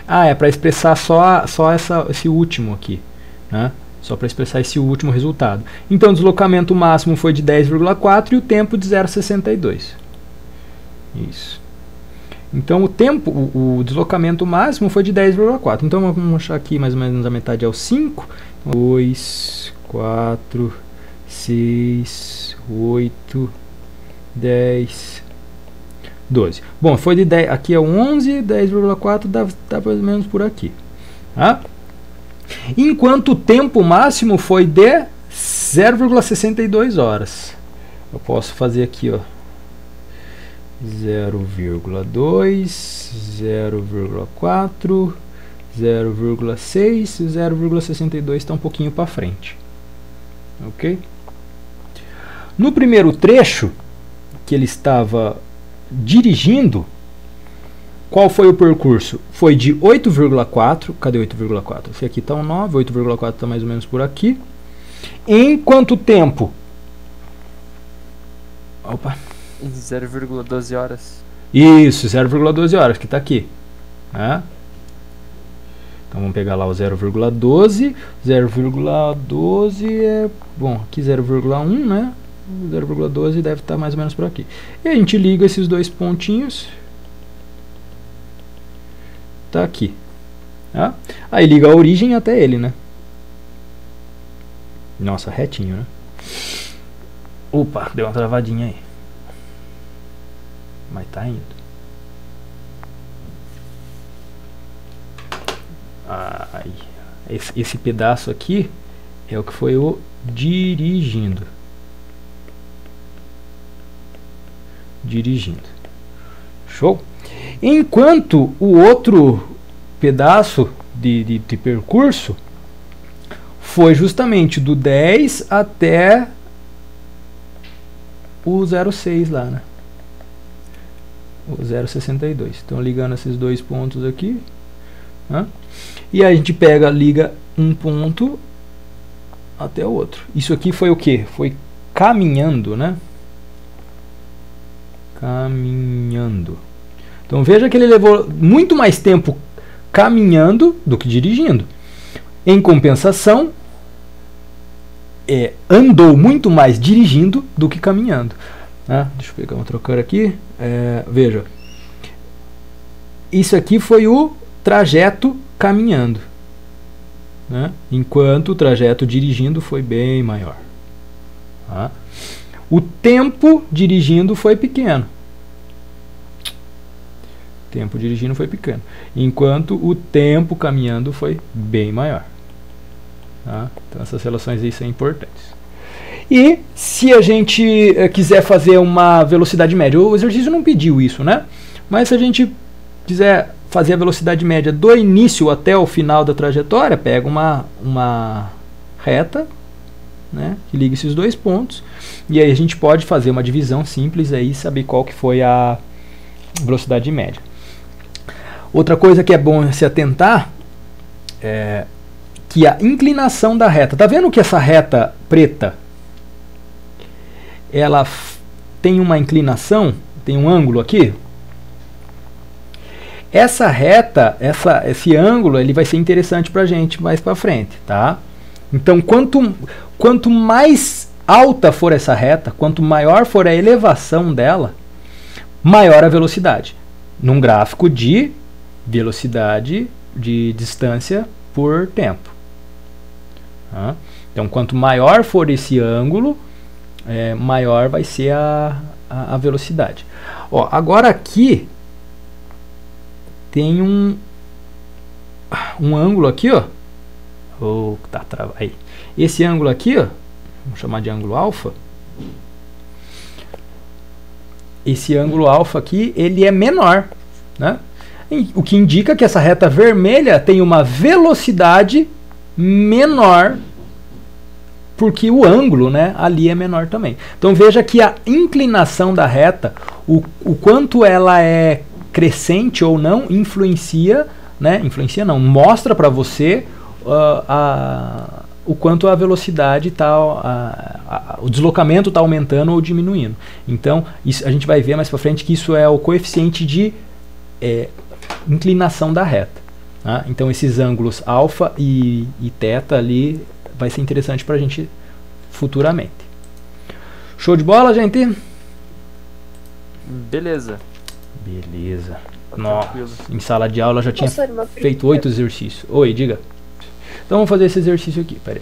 Ah, é para expressar só esse último aqui, né? Só para expressar esse último resultado. Então, o deslocamento máximo foi de 10,4 e o tempo de 0,62. Isso. Então, o deslocamento máximo foi de 10,4. Então, vamos achar aqui mais ou menos a metade é o 5. 2, 4, 6, 8, 10, 12. Bom, foi de 10, aqui é 11, 10,4 dá mais ou menos por aqui. Tá? Enquanto o tempo máximo foi de 0,62 horas. Eu posso fazer aqui, ó, 0,2, 0,4, 0,6 e 0,62 está um pouquinho para frente. Ok? No primeiro trecho que ele estava dirigindo, qual foi o percurso? Foi de 8,4. Cadê 8,4? Esse aqui está um 9, 8,4 está mais ou menos por aqui. Em quanto tempo? Opa. Em 0,12 horas. Isso, 0,12 horas, que está aqui. Né? Então vamos pegar lá o 0,12. 0,12 é... Bom, aqui 0,1, né? 0,12 deve estar mais ou menos por aqui. E a gente liga esses dois pontinhos. Tá aqui. Tá? Aí liga a origem até ele, né? Nossa, retinho, né? Opa, deu uma travadinha aí. Mas tá indo. Ai, esse pedaço aqui é o que foi o dirigindo. Show? Enquanto o outro pedaço de percurso foi justamente do 10 até o 0,6 lá, né? O 0,62. Então, ligando esses dois pontos aqui, né? E aí a gente liga um ponto até o outro. Isso aqui foi o que? Foi caminhando, né? Caminhando. Então veja que ele levou muito mais tempo caminhando do que dirigindo. Em compensação, andou muito mais dirigindo do que caminhando. Deixa eu pegar um trocar aqui. Veja, isso aqui foi o trajeto caminhando, né? Enquanto o trajeto dirigindo foi bem maior. O tempo dirigindo foi pequeno. Tempo dirigindo foi pequeno, enquanto o tempo caminhando foi bem maior. Então essas relações aí são importantes. E se a gente quiser fazer uma velocidade média, o exercício não pediu isso, né? Mas se a gente quiser fazer a velocidade média do início até o final da trajetória, pega uma reta, né, que liga esses dois pontos, e aí a gente pode fazer uma divisão simples aí e saber qual que foi a velocidade média. Outra coisa que é bom se atentar é que a inclinação da reta, tá vendo que essa reta preta ela tem uma inclinação, tem um ângulo aqui? Essa reta, esse ângulo, ele vai ser interessante para a gente mais para frente, tá? Então, quanto mais alta for essa reta, quanto maior for a elevação dela, maior a velocidade. Num gráfico de velocidade de distância por tempo. Então, quanto maior for esse ângulo, maior vai ser a velocidade. Ó, agora aqui tem um ângulo aqui, ó. Oh, tá travado aí. Esse ângulo aqui, ó, vamos chamar de ângulo alfa. Esse ângulo alfa aqui, ele é menor, né? O que indica que essa reta vermelha tem uma velocidade menor, porque o ângulo, né, ali é menor também. Então veja que a inclinação da reta, o quanto ela é crescente ou não, influencia, né? Influencia não, mostra para você o quanto a velocidade tá, o deslocamento está aumentando ou diminuindo. Então isso, a gente vai ver mais para frente que isso é o coeficiente de inclinação da reta. Tá? Então esses ângulos alfa e θ ali vai ser interessante para a gente futuramente. Show de bola, gente? Beleza. Beleza. Tá Nossa, tranquilo. em sala de aula já tinha Professor, uma feito pergunta. 8 exercícios. Oi, diga. Então vamos fazer esse exercício aqui. Peraí.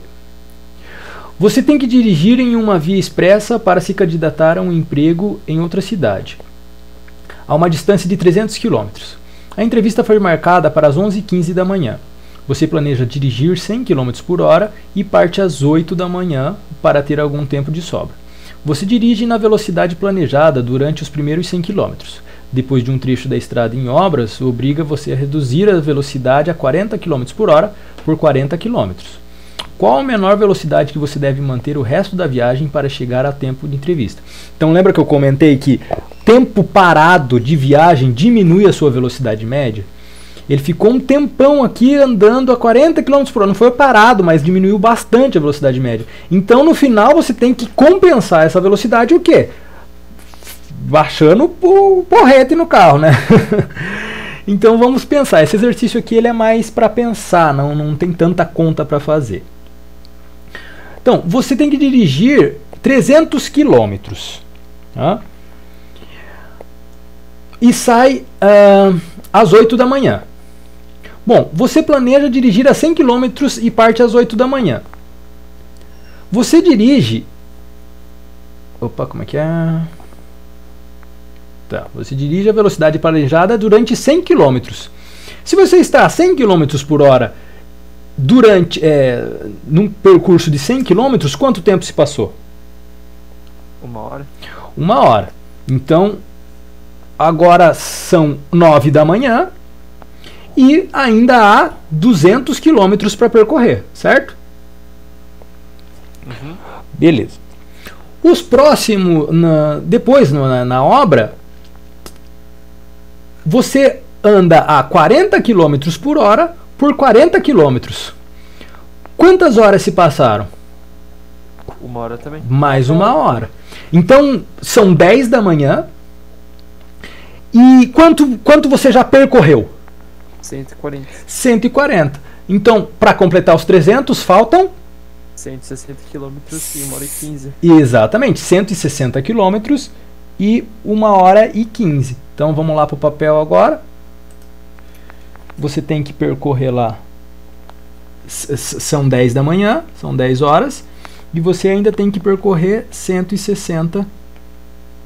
Você tem que dirigir em uma via expressa para se candidatar a um emprego em outra cidade, a uma distância de 300 km. A entrevista foi marcada para as 11h15 da manhã. Você planeja dirigir 100 km por hora e parte às 8 da manhã para ter algum tempo de sobra. Você dirige na velocidade planejada durante os primeiros 100 km. Depois de um trecho da estrada em obras, obriga você a reduzir a velocidade a 40 km por hora por 40 km. Qual a menor velocidade que você deve manter o resto da viagem para chegar a tempo de entrevista? Então lembra que eu comentei que tempo parado de viagem diminui a sua velocidade média? Ele ficou um tempão aqui andando a 40 km por hora. Não foi parado, mas diminuiu bastante a velocidade média. Então no final você tem que compensar essa velocidade o quê? Baixando o porrete no carro, né? Então vamos pensar. Esse exercício aqui ele é mais para pensar, não tem tanta conta para fazer. Então, você tem que dirigir 300 quilômetros. Tá? E sai às 8 da manhã. Bom, você planeja dirigir a 100 km e parte às 8 da manhã. Você dirige... Opa, como é que é? Tá, você dirige a velocidade planejada durante 100 km. Se você está a 100 km por hora durante, num percurso de 100 km, quanto tempo se passou? 1 hora. 1 hora. Então, agora são 9 da manhã e ainda há 200 km para percorrer, certo? Uhum. Beleza. Os próximos, depois na obra, você anda a 40 km por hora por 40 km. Quantas horas se passaram? 1 hora também. Mais 1 hora. Então, são 10 da manhã. E quanto você já percorreu? 140. 140. Então, para completar os 300, faltam? 160 km e 1 hora e 15. Exatamente, 160 km e 1 hora e 15. Então, vamos lá para o papel agora. Você tem que percorrer lá. São 10 da manhã, são 10 horas. E você ainda tem que percorrer 160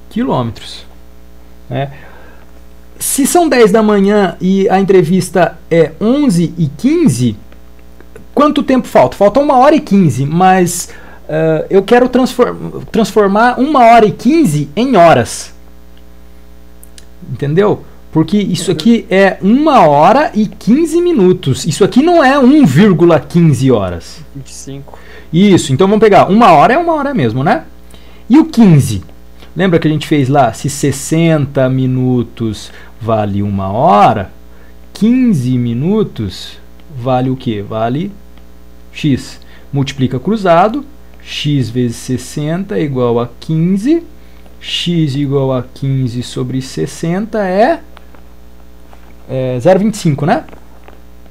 quilômetros. Né? Se são 10 da manhã e a entrevista é 11h15, quanto tempo falta? Falta 1 hora e 15, mas eu quero transformar 1 hora e 15 em horas. Entendeu? Porque isso aqui é 1 hora e 15 minutos. Isso aqui não é 1,15 horas. 25. Isso, então vamos pegar 1 hora é 1 hora mesmo, né? E o 15? Lembra que a gente fez lá? Se 60 minutos vale 1 hora, 15 minutos vale o quê? Vale x. Multiplica cruzado, x vezes 60 é igual a 15. X igual a 15 sobre 60 é 0,25, né?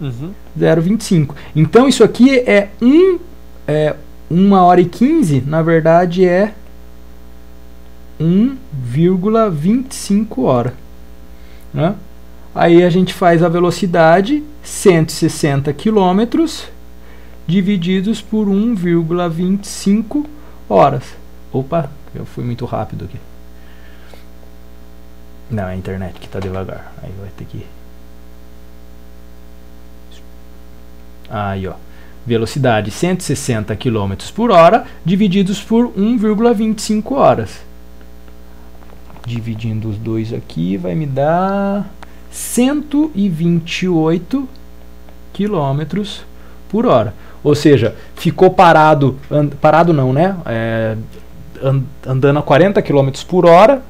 Uhum. 0,25. Então isso aqui é 1 hora e 15, na verdade é 1,25 hora. Né? Aí a gente faz a velocidade, 160 km, divididos por 1,25 horas. Opa, eu fui muito rápido aqui. Não, é a internet que tá devagar. Aí vai ter que... Aí, ó. Velocidade 160 km por hora divididos por 1,25 horas. Dividindo os dois aqui vai me dar 128 km por hora. Ou seja, ficou parado, parado não, né? Andando a 40 km por hora,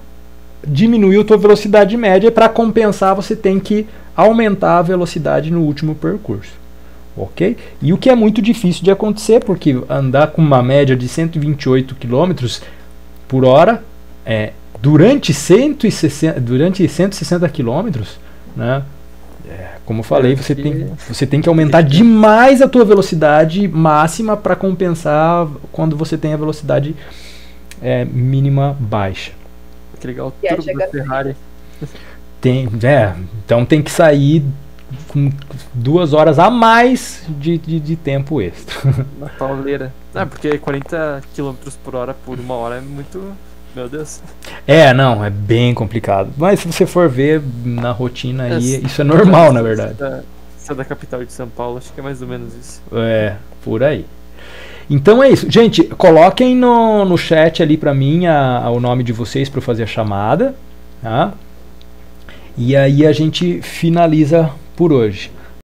diminuiu a tua velocidade média. Para compensar, você tem que aumentar a velocidade no último percurso. Ok? E o que é muito difícil de acontecer, porque andar com uma média de 128 km por hora durante 160 km, né? Como eu falei, você tem que aumentar demais a tua velocidade máxima para compensar quando você tem a velocidade mínima baixa. Que legal, o turbo da Ferrari. Então tem que sair com 2 horas a mais de tempo extra. Uma pauleira. Porque 40 km por hora por 1 hora é muito... Meu Deus. Não, é bem complicado. Mas se você for ver na rotina aí, isso é normal, na verdade. Se é da capital de São Paulo, acho que é mais ou menos isso. Por aí. Então é isso. Gente, coloquem no chat ali pra mim o nome de vocês pra eu fazer a chamada. Tá? E aí a gente finaliza por hoje.